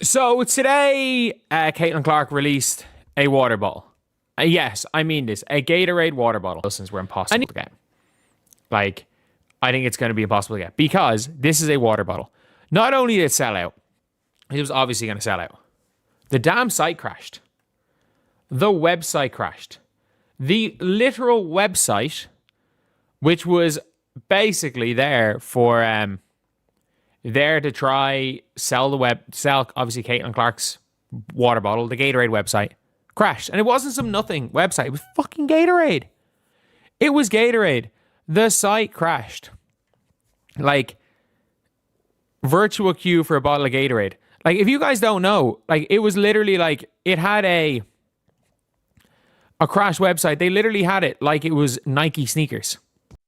So today, Caitlin Clark released a water bottle. Yes, I mean this, a Gatorade water bottle. Since we're impossible to get, like, I think it's going to be impossible to get because this is a water bottle. Not only did it sell out, it was obviously going to sell out. The damn site crashed. The website crashed. The literal website, which was basically there to try sell obviously Caitlin Clark's water bottle, the Gatorade website, crashed. And it wasn't some nothing website. It was fucking Gatorade. It was Gatorade. The site crashed. Like, virtual queue for a bottle of Gatorade. Like, if you guys don't know, like, it was literally like, it had a crash website. They literally had it like it was Nike sneakers.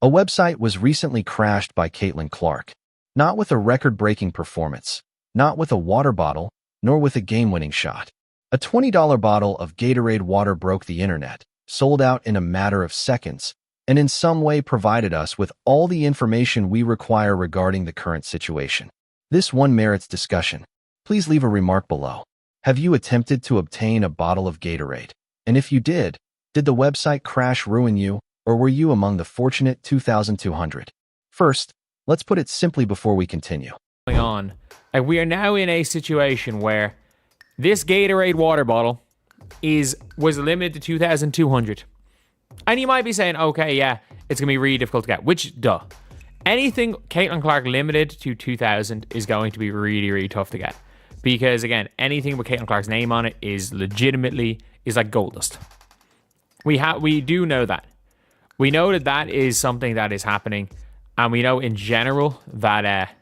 A website was recently crashed by Caitlin Clark. Not with a record-breaking performance, not with a water bottle, nor with a game-winning shot. A $20 bottle of Gatorade water broke the internet, sold out in a matter of seconds, and in some way provided us with all the information we require regarding the current situation. This one merits discussion. Please leave a remark below. Have you attempted to obtain a bottle of Gatorade? And if you did the website crash ruin you, or were you among the fortunate 2,200? First, let's put it simply before we continue. Going on, like, we are now in a situation where this Gatorade water bottle was limited to 2,200. And you might be saying, okay, yeah, it's going to be really difficult to get, which, duh. Anything Caitlin Clark limited to 2,000 is going to be really, really tough to get. Because, again, anything with Caitlin Clark's name on it is like gold dust. We do know that. We know that is something that is happening. And we know in general that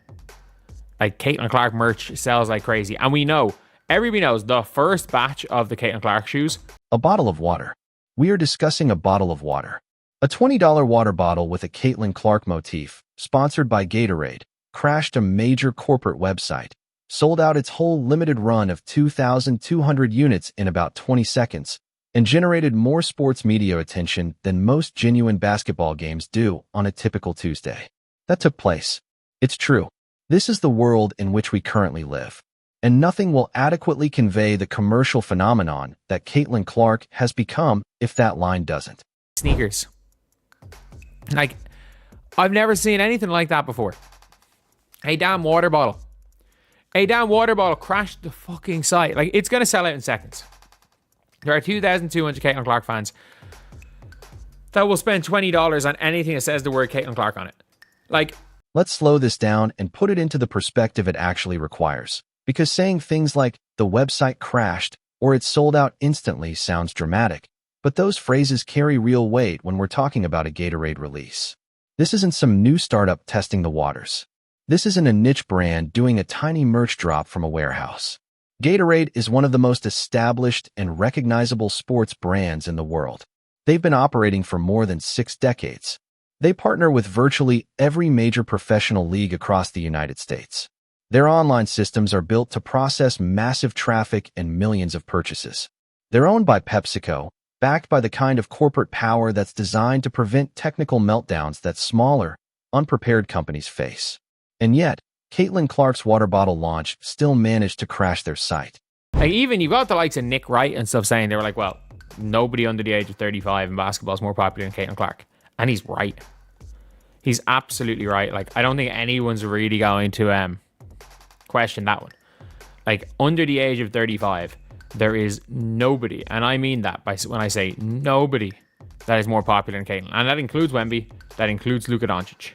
like Caitlin Clark merch sells like crazy. And we know, everybody knows, the first batch of the Caitlin Clark shoes. A bottle of water. We are discussing a bottle of water. A $20 water bottle with a Caitlin Clark motif, sponsored by Gatorade, crashed a major corporate website, sold out its whole limited run of 2,200 units in about 20 seconds, and generated more sports media attention than most genuine basketball games do on a typical Tuesday. That took place. It's true. This is the world in which we currently live, and nothing will adequately convey the commercial phenomenon that Caitlin Clark has become if that line doesn't. Sneakers. Like, I've never seen anything like that before. A damn water bottle. A damn water bottle crashed the fucking site. Like, it's going to sell out in seconds. There are 2,200 Caitlin Clark fans that will spend $20 on anything that says the word Caitlin Clark on it. Like, let's slow this down and put it into the perspective it actually requires. Because saying things like, the website crashed, or it sold out instantly sounds dramatic. But those phrases carry real weight when we're talking about a Gatorade release. This isn't some new startup testing the waters. This isn't a niche brand doing a tiny merch drop from a warehouse. Gatorade is one of the most established and recognizable sports brands in the world. They've been operating for more than 6 decades. They partner with virtually every major professional league across the United States. Their online systems are built to process massive traffic and millions of purchases. They're owned by PepsiCo, backed by the kind of corporate power that's designed to prevent technical meltdowns that smaller, unprepared companies face. And yet, Caitlin Clark's water bottle launch still managed to crash their site. Like, even you got the likes of Nick Wright and stuff saying, they were like, well, nobody under the age of 35 in basketball is more popular than Caitlin Clark. And he's right. He's absolutely right. Like, I don't think anyone's really going to question that one. Like, under the age of 35, there is nobody, and I mean that when I say nobody, that is more popular than Caitlin. And that includes Wemby, that includes Luka Doncic.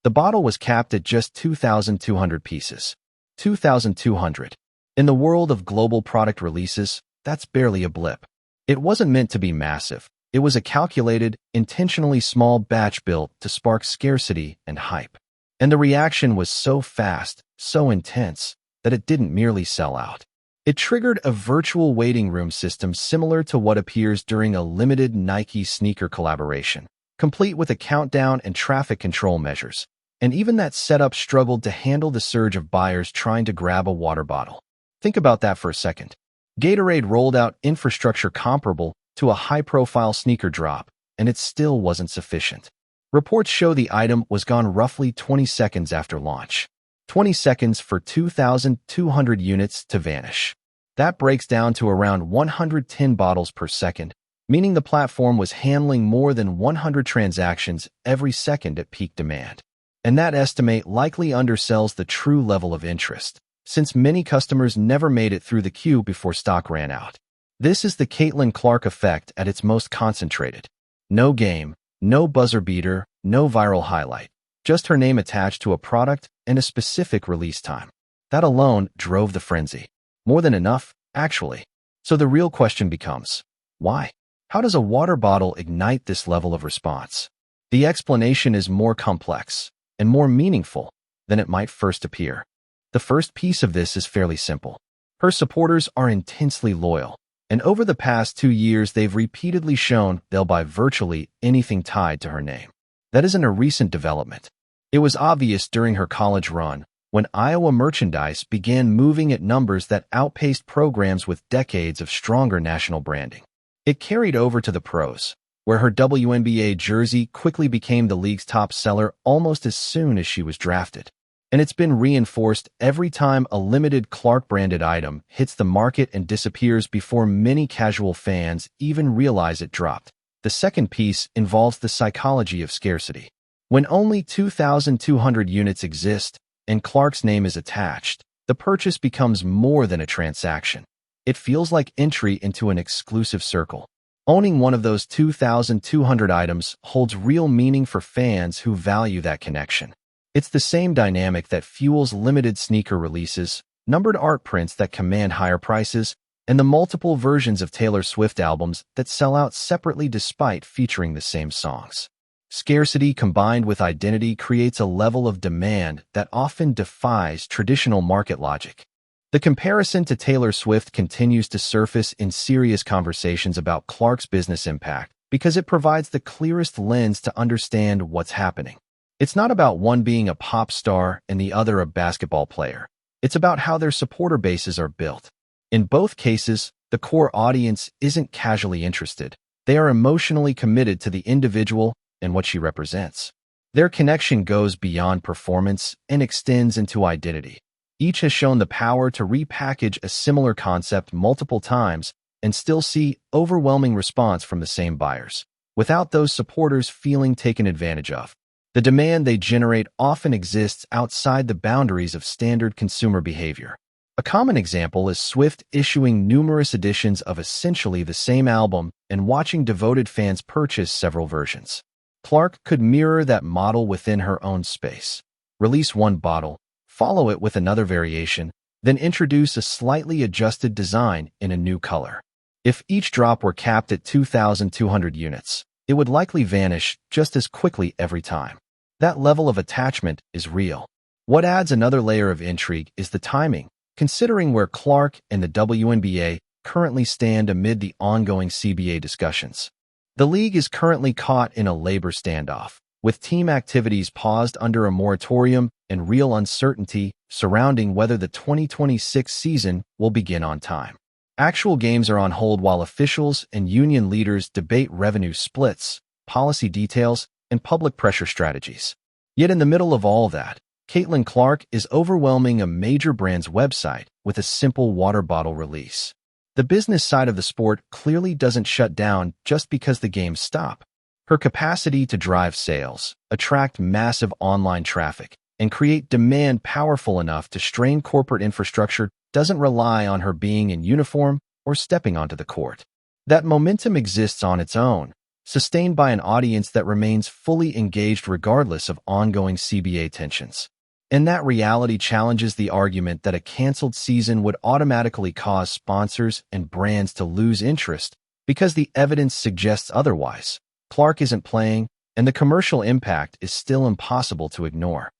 The bottle was capped at just 2,200 pieces. 2,200. In the world of global product releases, that's barely a blip. It wasn't meant to be massive. It was a calculated, intentionally small batch built to spark scarcity and hype. And the reaction was so fast, so intense, that it didn't merely sell out. It triggered a virtual waiting room system similar to what appears during a limited Nike sneaker collaboration, complete with a countdown and traffic control measures. And even that setup struggled to handle the surge of buyers trying to grab a water bottle. Think about that for a second. Gatorade rolled out infrastructure comparable to a high-profile sneaker drop, and it still wasn't sufficient. Reports show the item was gone roughly 20 seconds after launch. 20 seconds for 2,200 units to vanish. That breaks down to around 110 bottles per second, meaning the platform was handling more than 100 transactions every second at peak demand. And that estimate likely undersells the true level of interest, since many customers never made it through the queue before stock ran out. This is the Caitlin Clark effect at its most concentrated. No game, no buzzer beater, no viral highlight, just her name attached to a product and a specific release time. That alone drove the frenzy. More than enough, actually. So the real question becomes, why? How does a water bottle ignite this level of response? The explanation is more complex and more meaningful than it might first appear. The first piece of this is fairly simple. Her supporters are intensely loyal, and over the past 2 years they've repeatedly shown they'll buy virtually anything tied to her name. That isn't a recent development. It was obvious during her college run, when Iowa merchandise began moving at numbers that outpaced programs with decades of stronger national branding. It carried over to the pros, where her WNBA jersey quickly became the league's top seller almost as soon as she was drafted. And it's been reinforced every time a limited Clark-branded item hits the market and disappears before many casual fans even realize it dropped. The second piece involves the psychology of scarcity. When only 2,200 units exist and Clark's name is attached, the purchase becomes more than a transaction. It feels like entry into an exclusive circle. Owning one of those 2,200 items holds real meaning for fans who value that connection. It's the same dynamic that fuels limited sneaker releases, numbered art prints that command higher prices, and the multiple versions of Taylor Swift albums that sell out separately despite featuring the same songs. Scarcity combined with identity creates a level of demand that often defies traditional market logic. The comparison to Taylor Swift continues to surface in serious conversations about Clark's business impact because it provides the clearest lens to understand what's happening. It's not about one being a pop star and the other a basketball player. It's about how their supporter bases are built. In both cases, the core audience isn't casually interested. They are emotionally committed to the individual and what she represents. Their connection goes beyond performance and extends into identity. Each has shown the power to repackage a similar concept multiple times and still see overwhelming response from the same buyers, without those supporters feeling taken advantage of. The demand they generate often exists outside the boundaries of standard consumer behavior. A common example is Swift issuing numerous editions of essentially the same album and watching devoted fans purchase several versions. Clark could mirror that model within her own space. Release one bottle, follow it with another variation, then introduce a slightly adjusted design in a new color. If each drop were capped at 2,200 units, it would likely vanish just as quickly every time. That level of attachment is real. What adds another layer of intrigue is the timing, considering where Clark and the WNBA currently stand amid the ongoing CBA discussions. The league is currently caught in a labor standoff, with team activities paused under a moratorium and real uncertainty surrounding whether the 2026 season will begin on time. Actual games are on hold while officials and union leaders debate revenue splits, policy details, and public pressure strategies. Yet in the middle of all that, Caitlin Clark is overwhelming a major brand's website with a simple water bottle release. The business side of the sport clearly doesn't shut down just because the games stop. Her capacity to drive sales, attract massive online traffic, and create demand powerful enough to strain corporate infrastructure doesn't rely on her being in uniform or stepping onto the court. That momentum exists on its own, sustained by an audience that remains fully engaged regardless of ongoing CBA tensions. And that reality challenges the argument that a canceled season would automatically cause sponsors and brands to lose interest because the evidence suggests otherwise. Clark isn't playing, and the commercial impact is still impossible to ignore.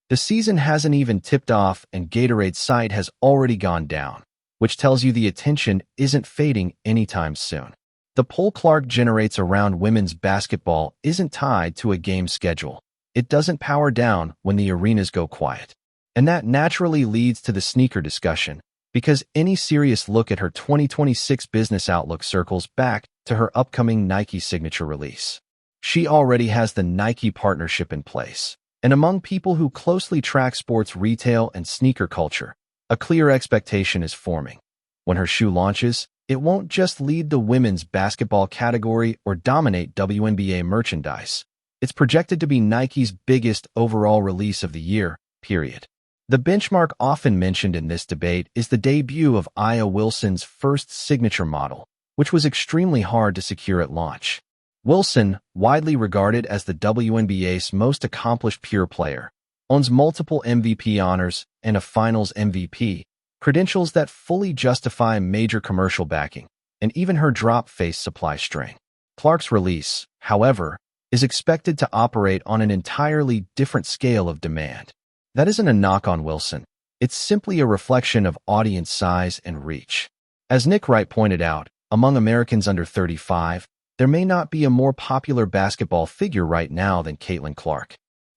The season hasn't even tipped off and Gatorade's site has already gone down, which tells you the attention isn't fading anytime soon. The pull Clark generates around women's basketball isn't tied to a game schedule. It doesn't power down when the arenas go quiet. And that naturally leads to the sneaker discussion, because any serious look at her 2026 business outlook circles back to her upcoming Nike signature release. She already has the Nike partnership in place, And among people who closely track sports retail and sneaker culture, a clear expectation is forming. When her shoe launches, it won't just lead the women's basketball category or dominate WNBA merchandise. It's projected to be Nike's biggest overall release of the year, period. The benchmark often mentioned in this debate is the debut of Aya Wilson's first signature model, which was extremely hard to secure at launch. Wilson, widely regarded as the WNBA's most accomplished pure player, owns multiple MVP honors and a Finals MVP, credentials that fully justify major commercial backing, and even her drop-face supply string. Clark's release, however, is expected to operate on an entirely different scale of demand. That isn't a knock on Wilson. It's simply a reflection of audience size and reach. As Nick Wright pointed out, among Americans under 35, there may not be a more popular basketball figure right now than Caitlin Clark.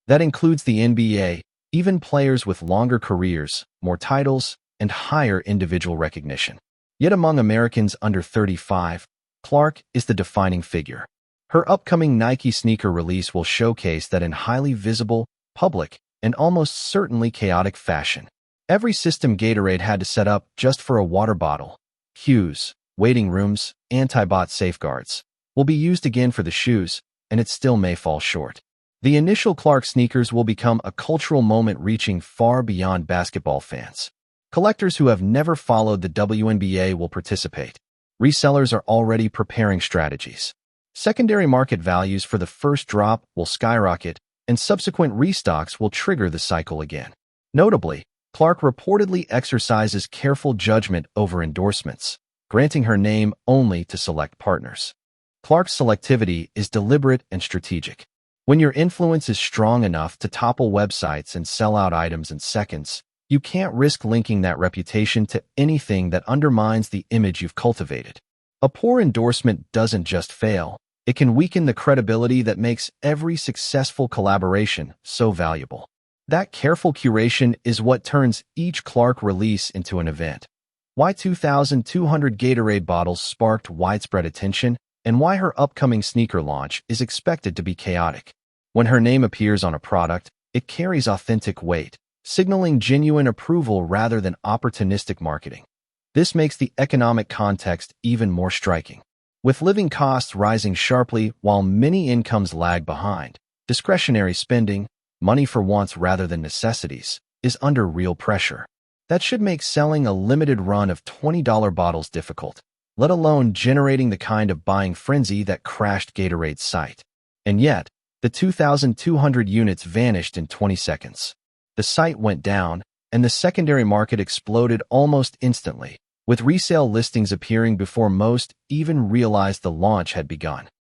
That includes the NBA, even players with longer careers, more titles, and higher individual recognition. Yet among Americans under 35, Clark is the defining figure. Her upcoming Nike sneaker release will showcase that in highly visible, public, and almost certainly chaotic fashion. Every system Gatorade had to set up just for a water bottle, queues, waiting rooms, anti-bot safeguards, will be used again for the shoes, and it still may fall short. The initial Clark sneakers will become a cultural moment reaching far beyond basketball fans. Collectors who have never followed the WNBA will participate. Resellers are already preparing strategies. Secondary market values for the first drop will skyrocket, and subsequent restocks will trigger the cycle again. Notably, Clark reportedly exercises careful judgment over endorsements, granting her name only to select partners. Clark's selectivity is deliberate and strategic. When your influence is strong enough to topple websites and sell out items in seconds, you can't risk linking that reputation to anything that undermines the image you've cultivated. A poor endorsement doesn't just fail. It can weaken the credibility that makes every successful collaboration so valuable. That careful curation is what turns each Clark release into an event. Why 2,200 Gatorade bottles sparked widespread attention, and why her upcoming sneaker launch is expected to be chaotic. When her name appears on a product, it carries authentic weight, signaling genuine approval rather than opportunistic marketing. This makes the economic context even more striking. With living costs rising sharply while many incomes lag behind, discretionary spending, money for wants rather than necessities, is under real pressure. That should make selling a limited run of $20 bottles difficult, let alone generating the kind of buying frenzy that crashed Gatorade's site. And yet, the 2,200 units vanished in 20 seconds. The site went down, and the secondary market exploded almost instantly, with resale listings appearing before most even realized the launch had begun.